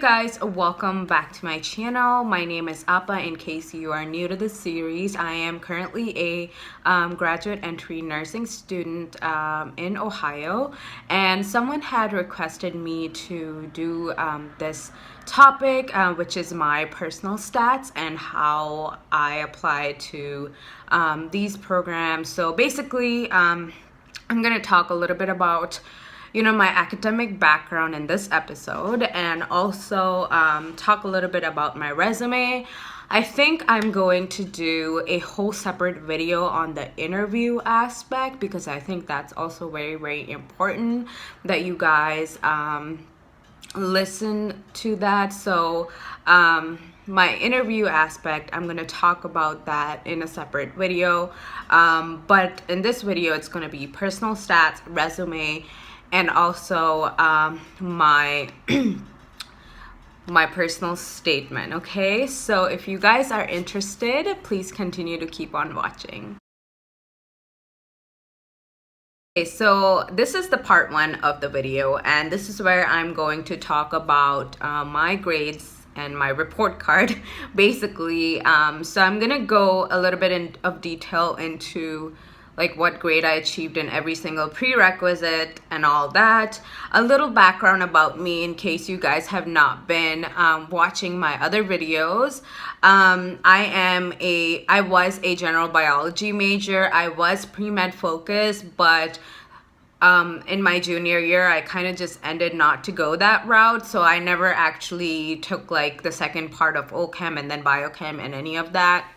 guys, welcome back to my channel. My name is Appa. In case you are new to the series, I am currently a graduate entry nursing student in Ohio, and someone had requested me to do this topic, which is my personal stats and how I apply to these programs. So basically, I'm going to talk a little bit about my academic background in this episode, and also talk a little bit about my resume. I think I'm going to do a whole separate video on the interview aspect because I think that's also very, very important that you guys listen to that. So my interview aspect, I'm going to talk about that in a separate video. But in this video, it's going to be personal stats, resume, and also my my personal statement. Okay, so if you guys are interested, please continue to keep on watching. Okay, so this is the part one of the video, and this is where I'm going to talk about my grades and my report card basically. So I'm gonna go a little bit of detail into like what grade I achieved in every single prerequisite and all that. A little background about me in case you guys have not been watching my other videos. I was a general biology major. I was pre-med focused, but in my junior year, I kind of just ended not to go that route. So I never actually took like the second part of OChem and then biochem and any of that.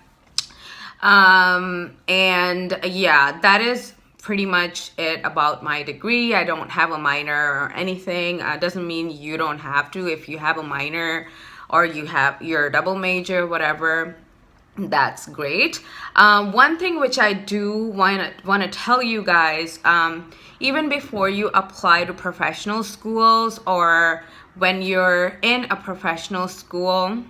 And yeah, that is pretty much it about my degree. I don't have a minor or anything. Doesn't mean you don't have to. If you have a minor or you have your double major, whatever, that's great. One thing which I do want to tell you guys, even before you apply to professional schools or when you're in a professional school,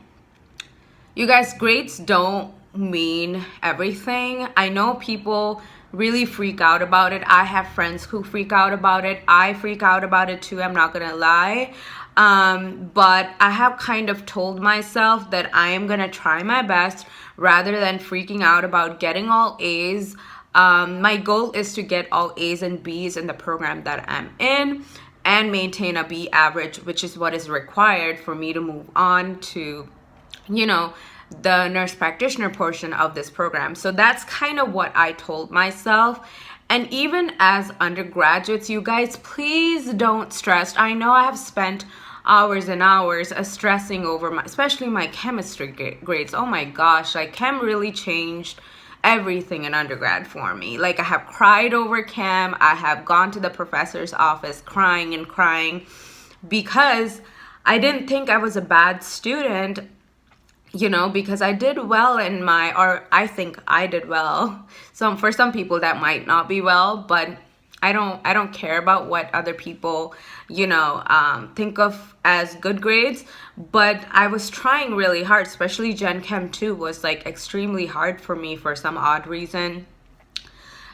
you guys, grades don't mean everything. I know people really freak out about it. I have friends who freak out about it. I freak out about it too, I'm not gonna lie. But I have kind of told myself that I am gonna try my best rather than freaking out about getting all A's. My goal is to get all A's and B's in the program that I'm in and maintain a B average, which is what is required for me to move on to, the nurse practitioner portion of this program. So that's kind of what I told myself. And even as undergraduates, you guys, please don't stress. I know I have spent hours and hours stressing over especially my chemistry grades. Oh my gosh, like chem really changed everything in undergrad for me. Like I have cried over chem. I have gone to the professor's office crying and crying because I didn't think I was a bad student, because I did well I think I did well. So for some people that might not be well, but I don't care about what other people, think of as good grades. But I was trying really hard, especially Gen Chem 2 was like extremely hard for me for some odd reason.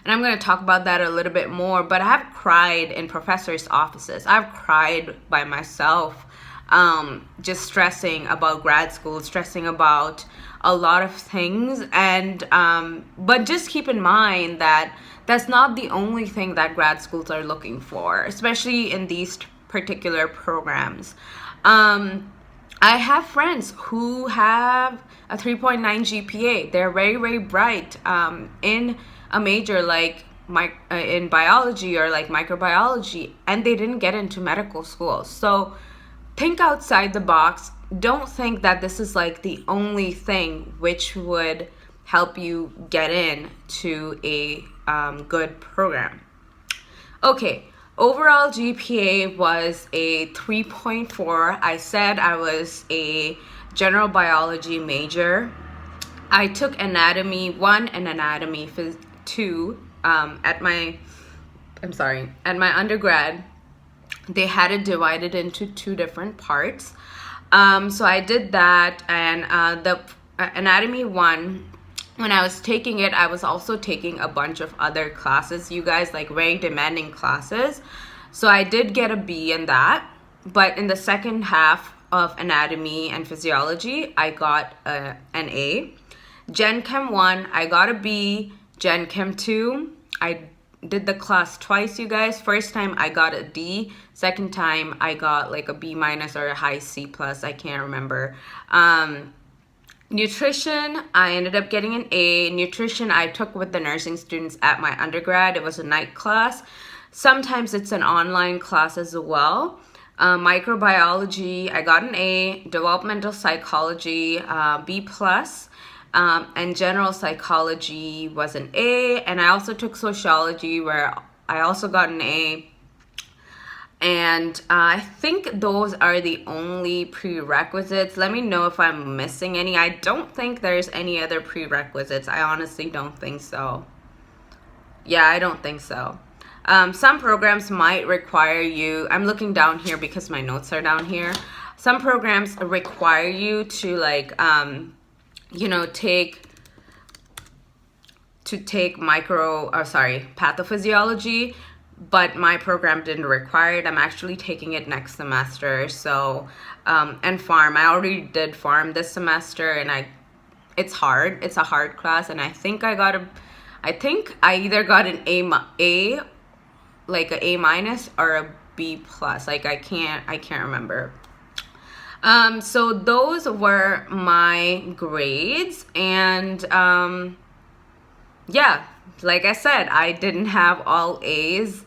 And I'm going to talk about that a little bit more, but I have cried in professors' offices. I've cried by myself. Just stressing about grad school, stressing about a lot of things. And but just keep in mind that that's not the only thing that grad schools are looking for, especially in these particular programs. I have friends who have a 3.9 GPA. They're very, very bright in a major like in biology or like microbiology, and they didn't get into medical school. So think outside the box. Don't think that this is like the only thing which would help you get in to a good program. Okay, overall GPA was a 3.4. I said I was a general biology major. I took anatomy 1 and anatomy 2 at my undergrad. They had it divided into 2 different parts. So I did that, and the anatomy 1, when I was taking it, I was also taking a bunch of other classes, you guys, like very demanding classes. So I did get a B in that. But in the second half of Anatomy and Physiology, I got an A. Gen Chem 1, I got a B. Gen Chem 2, I did the class twice, you guys. First time I got a D. Second time I got like a B minus or a high C plus. I can't remember. Nutrition, I ended up getting an A. Nutrition I took with the nursing students at my undergrad. It was a night class. Sometimes it's an online class as well. Microbiology, I got an A. Developmental psychology, B plus. And general psychology was an A. And I also took sociology, where I also got an A. And I think those are the only prerequisites. Let me know if I'm missing any. I don't think there's any other prerequisites. I honestly don't think so. Yeah, I don't think so. Some programs might require you, I'm looking down here because my notes are down here. Some programs require you to like, you know, take pathophysiology, but my program didn't require it. I'm actually taking it next semester. So, and pharm, I already did pharm this semester, and it's hard. It's a hard class, and I think I either got an A, like a A minus or a B plus. Like I can't remember. So those were my grades, and yeah, like I said, I didn't have all A's,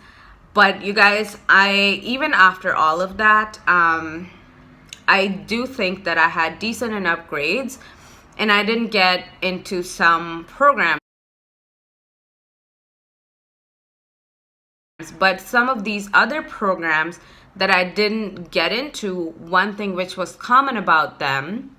but you guys, even after all of that, I do think that I had decent enough grades, and I didn't get into some programs. But some of these other programs that I didn't get into, one thing which was common about them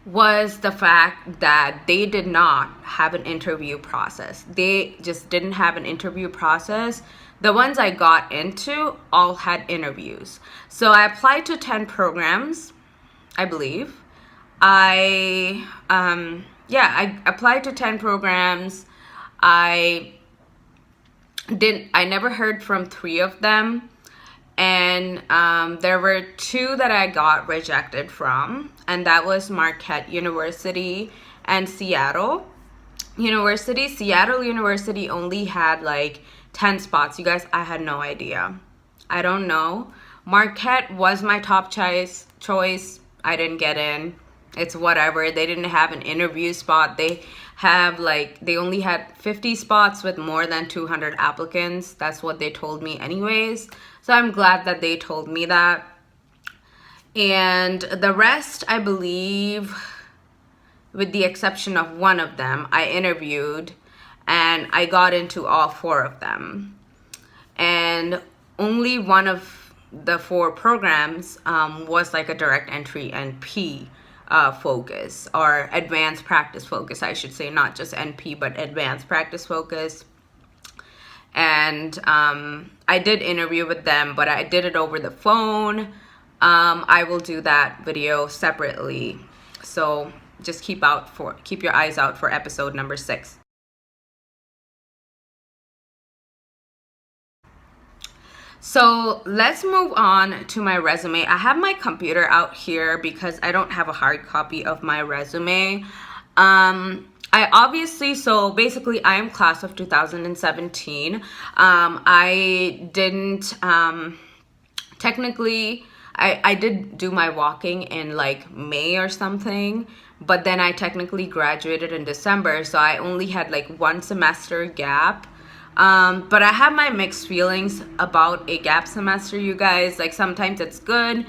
was the fact that they did not have an interview process. They just didn't have an interview process. The ones I got into all had interviews. So I applied to 10 programs, I believe. I applied to 10 programs. I never heard from 3 of them. And there were 2 that I got rejected from, and that was Marquette University and Seattle University. Seattle University only had like 10 spots. You guys, I had no idea. I don't know. Marquette was my top choice. I didn't get in. It's whatever. They didn't have an interview spot. They only had 50 spots with more than 200 applicants. That's what they told me anyways. So I'm glad that they told me that. And the rest, I believe, with the exception of one of them, I interviewed and I got into all 4 of them. And only one of the 4 programs was like a direct entry NP focus, or advanced practice focus, I should say, not just NP, but advanced practice focus. And I did interview with them, but I did it over the phone. I will do that video separately. So just keep your eyes out for episode number 6. So let's move on to my resume. I have my computer out here because I don't have a hard copy of my resume. So basically I am class of 2017. I didn't, technically, I did do my walking in like May or something, but then I technically graduated in December, so I only had like 1 semester gap. But I have my mixed feelings about a gap semester, you guys. Like sometimes it's good.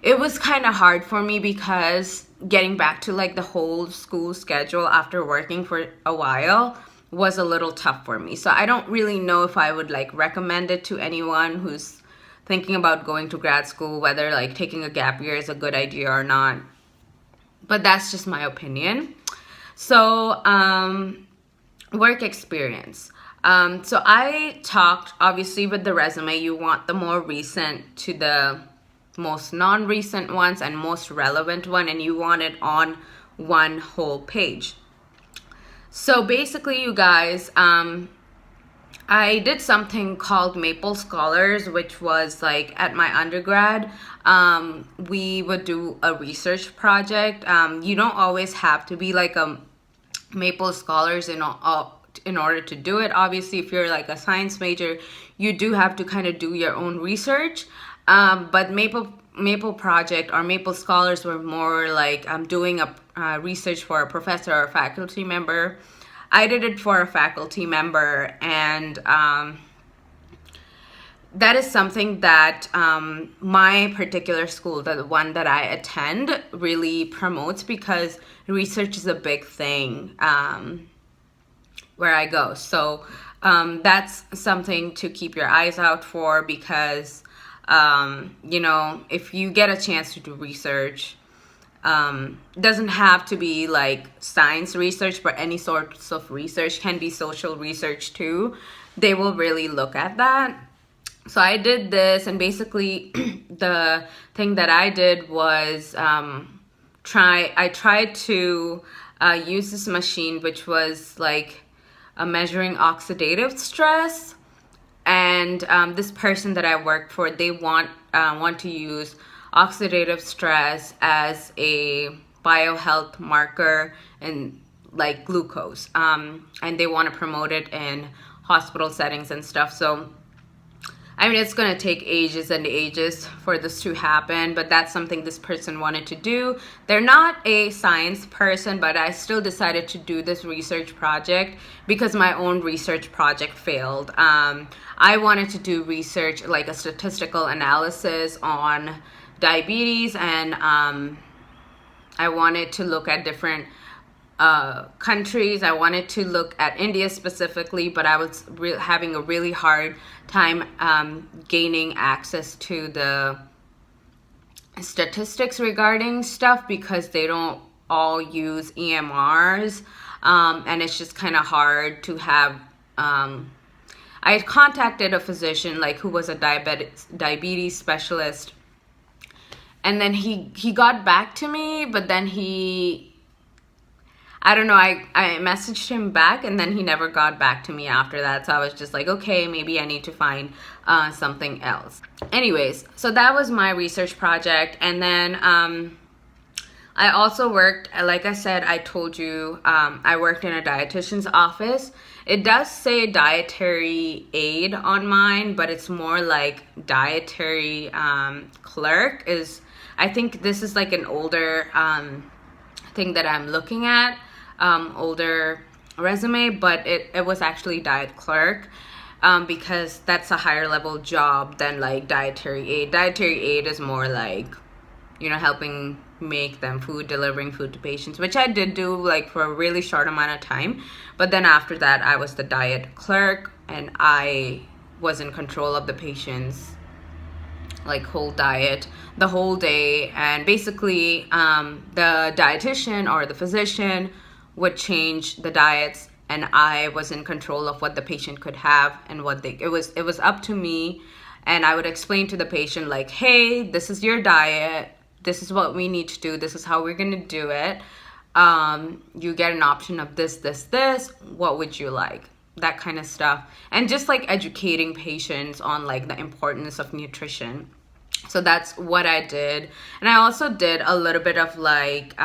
It was kind of hard for me because getting back to like the whole school schedule after working for a while was a little tough for me. So I don't really know if I would like recommend it to anyone who's thinking about going to grad school, whether like taking a gap year is a good idea or not. But that's just my opinion. So work experience. So I talked, obviously with the resume, you want the more recent to the most non-recent ones and most relevant one, and you want it on one whole page. So basically, you guys, I did something called Maple Scholars, which was like at my undergrad. We would do a research project. You don't always have to be like a Maple Scholars in order to do it. Obviously, if you're like a science major, you do have to kind of do your own research. But Maple Project or Maple Scholars were more like doing a research for a professor or faculty member. I did it for a faculty member, and that is something that my particular school, the one that I attend, really promotes, because research is a big thing where I go. So that's something to keep your eyes out for, because if you get a chance to do research, doesn't have to be like science research, but any sorts of research, can be social research too. They will really look at that. So I did this, and basically the thing that I did was I tried to use this machine, which was like measuring oxidative stress. And this person that I worked for, they want to use oxidative stress as a biohealth marker in like glucose, and they want to promote it in hospital settings and stuff. So I mean, it's going to take ages and ages for this to happen, but that's something this person wanted to do. They're not a science person, but I still decided to do this research project because my own research project failed. I wanted to do research, like a statistical analysis on diabetes, and I wanted to look at different countries. I wanted to look at India specifically, but I was having a really hard time gaining access to the statistics regarding stuff, because they don't all use EMRs, and it's just kind of hard to have. I had contacted a physician like who was a diabetes specialist, and then he got back to me, but then I don't know, I messaged him back, and then he never got back to me after that. So I was just like, okay, maybe I need to find something else. Anyways, so that was my research project. And then I also worked, like I said, I told you, I worked in a dietitian's office. It does say dietary aid on mine, but it's more like dietary clerk. I think this is like an older thing that I'm looking at. Older resume, but it was actually diet clerk, because that's a higher level job than like dietary aid. Dietary aid is more like, helping make them food, delivering food to patients, which I did do like for a really short amount of time. But then after that, I was the diet clerk, and I was in control of the patient's like whole diet the whole day. And basically the dietitian or the physician would change the diets, and I was in control of what the patient could have and what it was up to me. And I would explain to the patient like, hey, this is your diet, this is what we need to do, this is how we're going to do it. You get an option of this, what would you like? That kind of stuff. And just like educating patients on like the importance of nutrition. So that's what I did. And I also did a little bit of like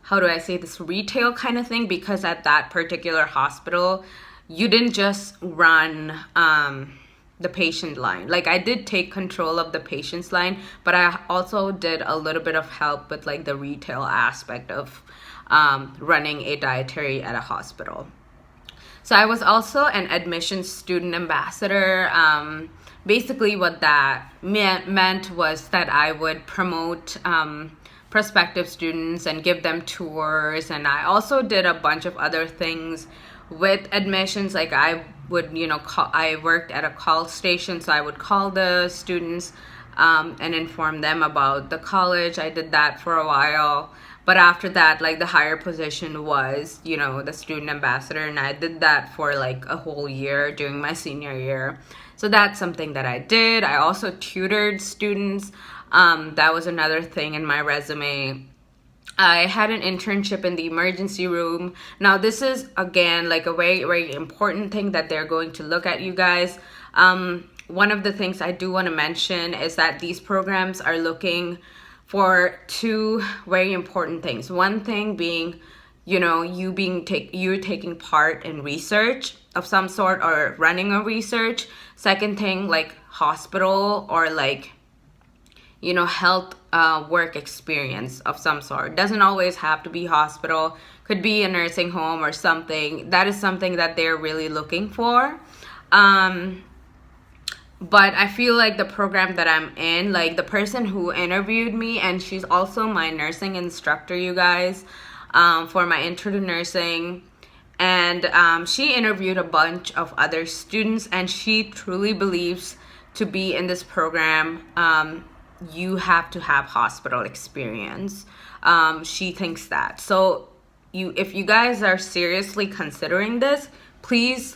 how do I say this, retail kind of thing, because at that particular hospital, you didn't just run the patient line. Like I did take control of the patient's line, but I also did a little bit of help with like the retail aspect of running a dietary at a hospital. So I was also an admissions student ambassador. Basically what that meant was that I would promote prospective students and give them tours. And I also did a bunch of other things with admissions. Like I would, I worked at a call station, so I would call the students and inform them about the college. I did that for a while. But after that, like the higher position was, the student ambassador, and I did that for like a whole year during my senior year. So that's something that I did. I also tutored students. That was another thing in my resume. I had an internship in the emergency room. Now, this is again like a very, very important thing that they're going to look at, you guys. One of the things I do want to mention is that these programs are looking for two very important things. One thing being, you're taking part in research of some sort or running a research. Second thing, like hospital or like health work experience of some sort. Doesn't always have to be hospital, could be a nursing home or something. That is something that they're really looking for. But I feel like the program that I'm in, like the person who interviewed me, and she's also my nursing instructor, you guys, for my intro to nursing. And she interviewed a bunch of other students, and she truly believes to be in this program, you have to have hospital experience. She thinks that. So if you guys are seriously considering this, please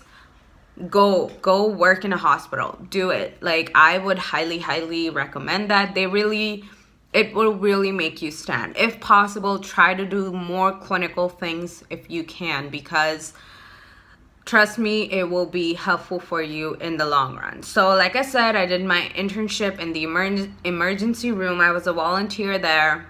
go work in a hospital. Do it. Like, I would highly recommend that. It will really make you stand. If possible, try to do more clinical things if you can, because trust me, it will be helpful for you in the long run. So like I said, I did my internship in the emergency room. I was a volunteer there,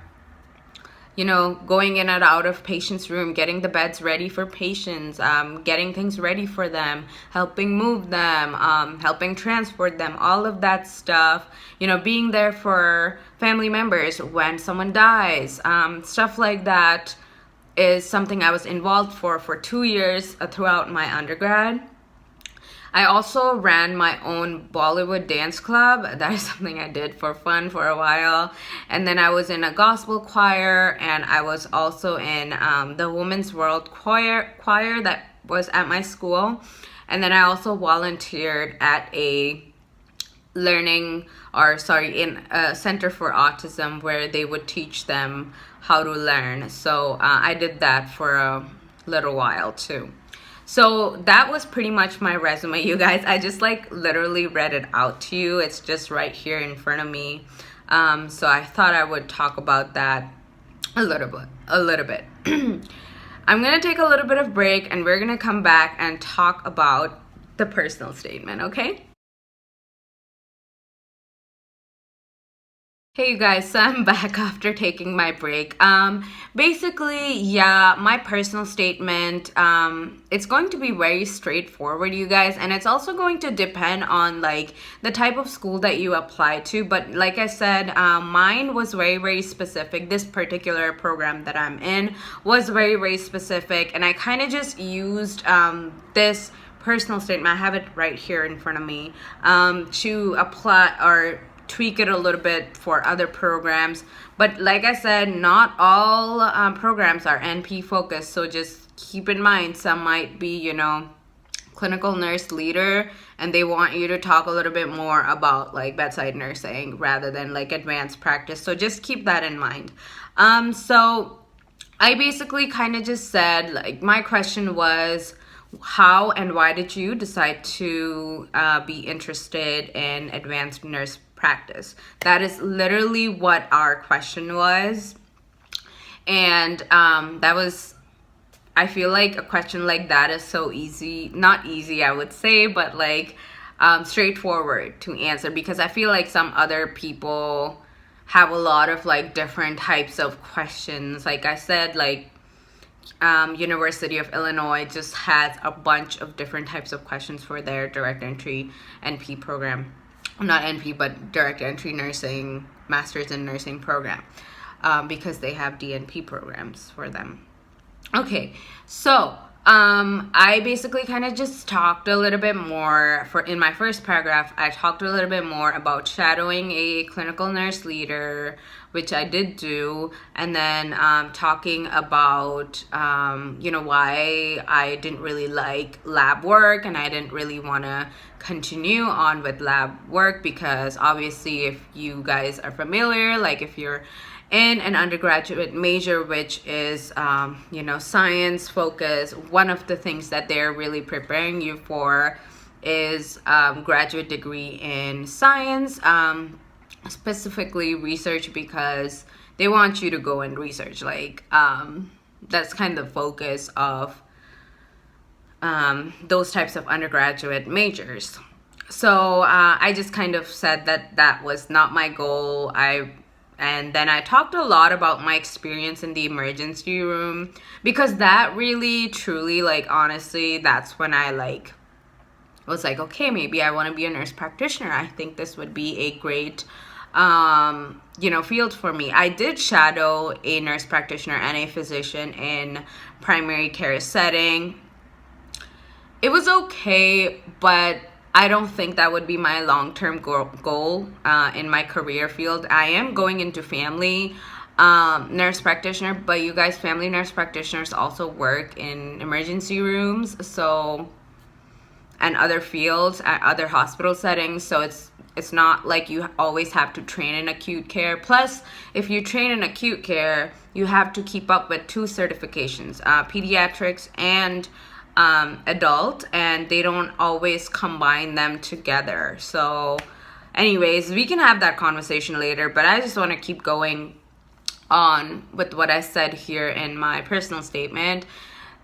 going in and out of patients' room, getting the beds ready for patients, getting things ready for them, helping move them, helping transport them, all of that stuff, being there for family members when someone dies, stuff like that is something I was involved for 2 years throughout my undergrad. I also ran my own Bollywood dance club. That is something I did for fun for a while. And then I was in a gospel choir, and I was also in the Women's World choir that was at my school. And then I also volunteered at in a center for autism, where they would teach them how to learn. So I did that for a little while too. So that was pretty much my resume, you guys. I just like literally read it out to you. It's just right here in front of me. So I thought I would talk about that a little bit. I'm gonna take a little bit of break, and we're gonna come back and talk about the personal statement, okay? Hey you guys, so I'm back after taking my break. Basically, yeah, my personal statement, it's going to be very straightforward, you guys, and it's also going to depend on like the type of school that you apply to. But like I said, mine was very specific. This particular program that I'm in was very specific, and I kind of just used this personal statement. I have it right here in front of me, to apply or tweak it a little bit for other programs. But like I said, not all programs are NP focused, so just keep in mind some might be clinical nurse leader, and they want you to talk a little bit more about like bedside nursing rather than like advanced practice. So just keep that in mind. So I basically kind of just said, like, my question was, how and why did you decide to be interested in advanced nurse practice? That is literally what our question was. And that was, I feel like a question like that is so easy, not easy I would say, but like straightforward to answer, because I feel like some other people have a lot of like different types of questions. Like I said, like University of Illinois just has a bunch of different types of questions for their direct entry NP program. Not NP, but direct entry nursing, master's in nursing program, because they have DNP programs for them. Okay, so I basically kind of just talked a little bit more in my first paragraph. I talked a little bit more about shadowing a clinical nurse leader, which I did do, and then talking about why I didn't really like lab work, and I didn't really want to continue on with lab work, because obviously if you guys are familiar, like if you're in an undergraduate major, which is science focused, one of the things that they're really preparing you for is graduate degree in science, specifically research, because they want you to go and research. Like, that's kind of the focus of those types of undergraduate majors. So I just kind of said that that was not my goal. And then I talked a lot about my experience in the emergency room, because that really, truly, like, honestly, that's when I like was like, okay, maybe I want to be a nurse practitioner. I think this would be a great field for me. I did shadow a nurse practitioner and a physician in primary care setting. It was okay, but I don't think that would be my long-term goal in my career field. I am going into family nurse practitioner, but you guys, family nurse practitioners also work in emergency rooms, so, and other fields, other hospital settings. So it's not like you always have to train in acute care. Plus, if you train in acute care, you have to keep up with 2 certifications, pediatrics and adult, and they don't always combine them together. So anyways, we can have that conversation later, but I just want to keep going on with what I said here in my personal statement.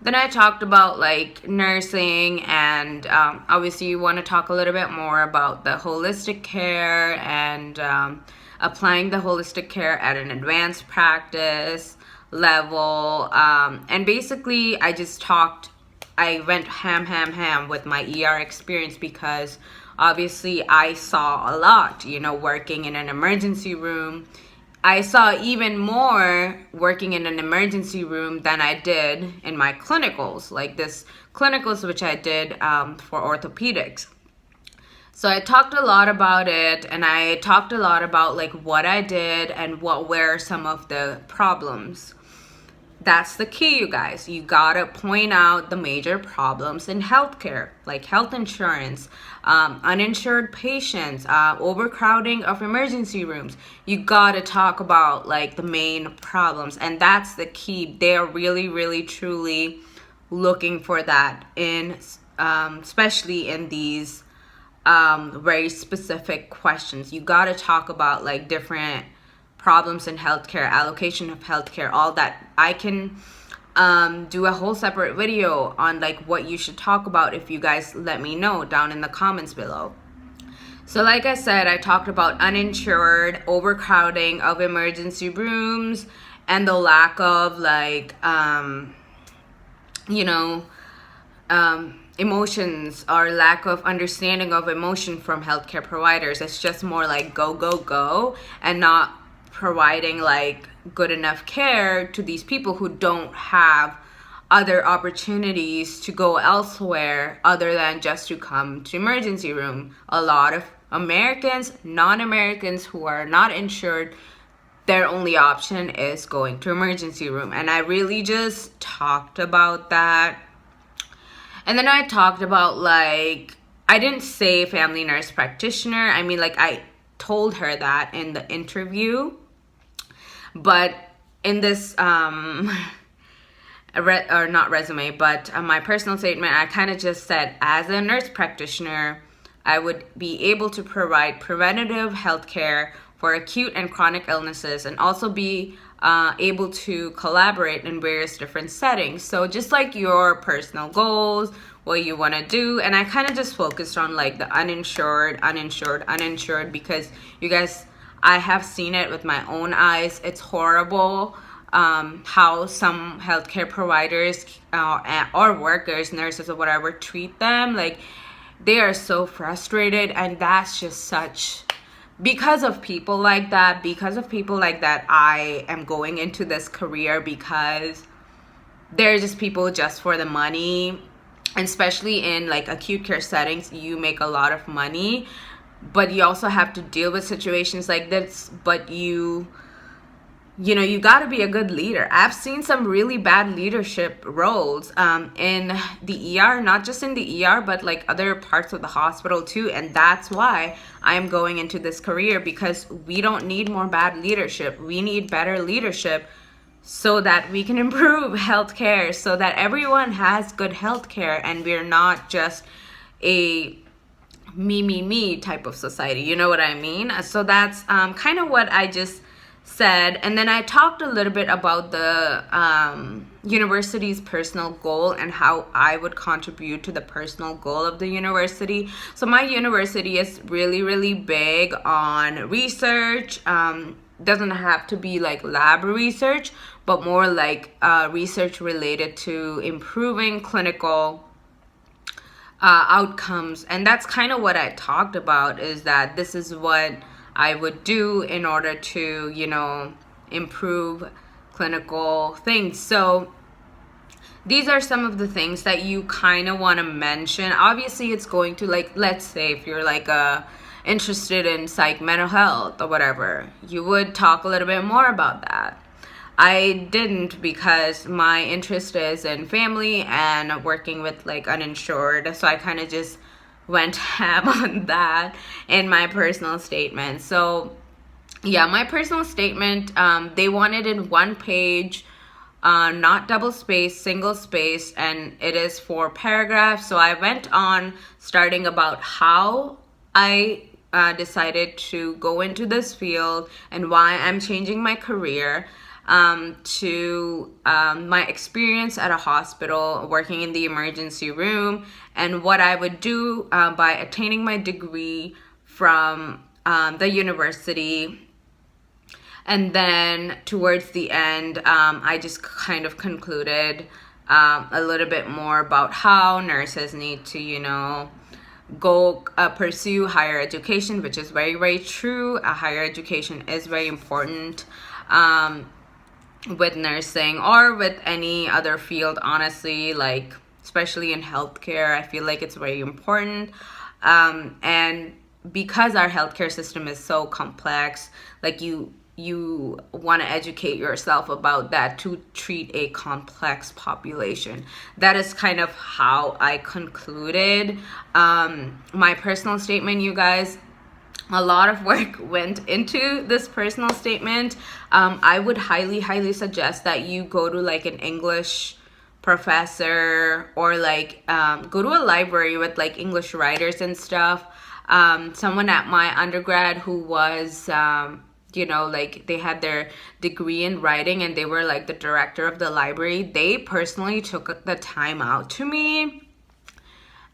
Then I talked about like nursing, and obviously you want to talk a little bit more about the holistic care and applying the holistic care at an advanced practice level. And basically I went ham with my ER experience, because obviously I saw a lot, working in an emergency room. I saw even more working in an emergency room than I did in my clinicals, like this clinicals which I did for orthopedics. So I talked a lot about it, and I talked a lot about like what I did and what were some of the problems. That's the key, you guys. You gotta point out the major problems in healthcare, like health insurance, uninsured patients, overcrowding of emergency rooms. You gotta talk about like the main problems, and that's the key. They are really, really, truly looking for that in, especially in these very specific questions. You gotta talk about like different problems in healthcare, allocation of healthcare, all that. I can do a whole separate video on like what you should talk about if you guys let me know down in the comments below. So like I said, I talked about uninsured, overcrowding of emergency rooms, and the lack of like emotions, or lack of understanding of emotion from healthcare providers. It's just more like go, go, go, and not providing like good enough care to these people who don't have other opportunities to go elsewhere other than just to come to emergency room. A lot of Americans, non-Americans who are not insured, their only option is going to emergency room. And I really just talked about that. And then I talked about like, I didn't say family nurse practitioner. I mean, like, I told her that in the interview. But in this, not resume, but my personal statement, I kind of just said, as a nurse practitioner, I would be able to provide preventative health care for acute and chronic illnesses, and also be able to collaborate in various different settings. So just like your personal goals, what you want to do. And I kind of just focused on like the uninsured, because you guys, I have seen it with my own eyes. It's horrible how some healthcare providers or workers, nurses or whatever, treat them. Like, they are so frustrated, and that's just such, because of people like that, I am going into this career, because they're just people just for the money. And especially in like acute care settings, you make a lot of money, but you also have to deal with situations like this. But you got to be a good leader. I've seen some really bad leadership roles in the ER, not just in the ER, but like other parts of the hospital too. And that's why I'm going into this career, because we don't need more bad leadership. We need better leadership, so that we can improve healthcare, so that everyone has good healthcare, and we're not just a me type of society. You know what I mean? So that's kind of what I just said, and then I talked a little bit about the university's personal goal and how I would contribute to the personal goal of the university. So my university is really, really big on research. Doesn't have to be like lab research, but more like research related to improving clinical outcomes. And that's kind of what I talked about, is that this is what I would do in order to, you know, improve clinical things. So these are some of the things that you kind of want to mention. Obviously, it's going to, like, let's say if you're like interested in psych mental health or whatever, you would talk a little bit more about that. I didn't, because my interest is in family and working with like uninsured, so I kind of just went ham on that in my personal statement. So yeah, my personal statement, they wanted in one page, not double space, single space, and it is 4 paragraphs. So I went on starting about how I decided to go into this field and why I'm changing my career, to my experience at a hospital working in the emergency room, and what I would do by attaining my degree from the university. And then towards the end, I just kind of concluded a little bit more about how nurses need to, you know, go pursue higher education, which is very, very true. Higher education is very important with nursing or with any other field, honestly, like especially in healthcare. I feel like it's very important. And because our healthcare system is so complex, like you want to educate yourself about that to treat a complex population. That is kind of how I concluded my personal statement, you guys. A lot of work went into this personal statement. I would highly, highly suggest that you go to like an English professor, or like go to a library with like English writers and stuff. Someone at my undergrad who was, you know, like they had their degree in writing and they were like the director of the library. They personally took the time out to me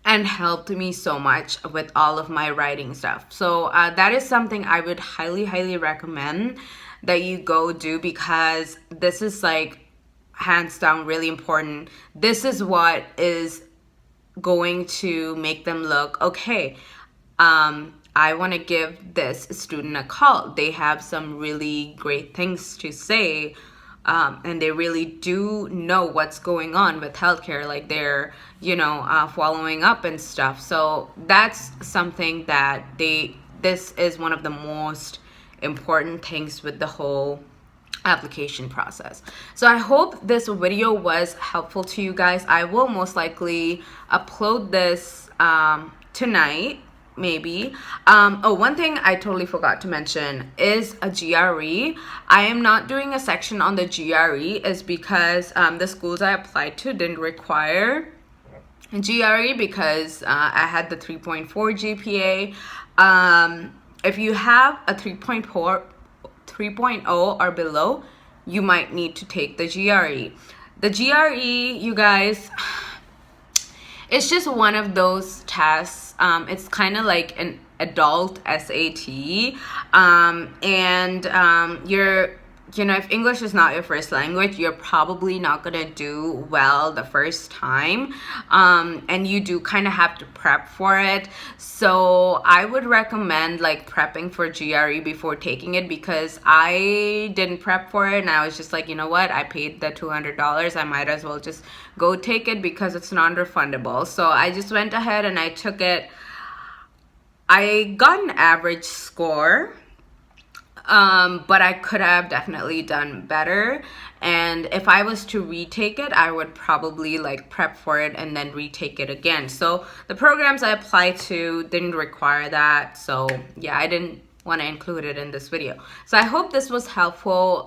and helped me so much with all of my writing stuff. So that is something I would highly, highly recommend that you go do, because this is like hands down really important. This is what is going to make them look, okay, I want to give this student a call. They have some really great things to say. And they really do know what's going on with healthcare, like they're, you know, following up and stuff. So that's something that this is one of the most important things with the whole application process. So I hope this video was helpful to you guys. I will most likely upload this tonight, maybe. Oh, one thing I totally forgot to mention is a GRE. I am not doing a section on the GRE is because the schools I applied to didn't require a GRE, because I had the 3.4 GPA. If you have a 3.0 or below, you might need to take the GRE. The GRE, you guys, it's just one of those tests. It's kind of like an adult SAT. You know, if English is not your first language, you're probably not going to do well the first time. And you do kind of have to prep for it. So I would recommend like prepping for GRE before taking it, because I didn't prep for it and I was just like, you know what, I paid the $200. I might as well just go take it because it's non-refundable. So I just went ahead and I took it. I got an average score. But I could have definitely done better, and if I was to retake it, I would probably like prep for it and then retake it again. So the programs I applied to didn't require that, so yeah, I didn't want to include it in this video. So I hope this was helpful.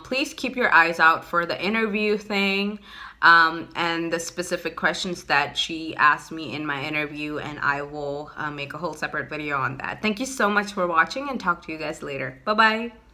Please keep your eyes out for the interview thing, and the specific questions that she asked me in my interview, and I will make a whole separate video on that. Thank you so much for watching, and talk to you guys later. Bye bye.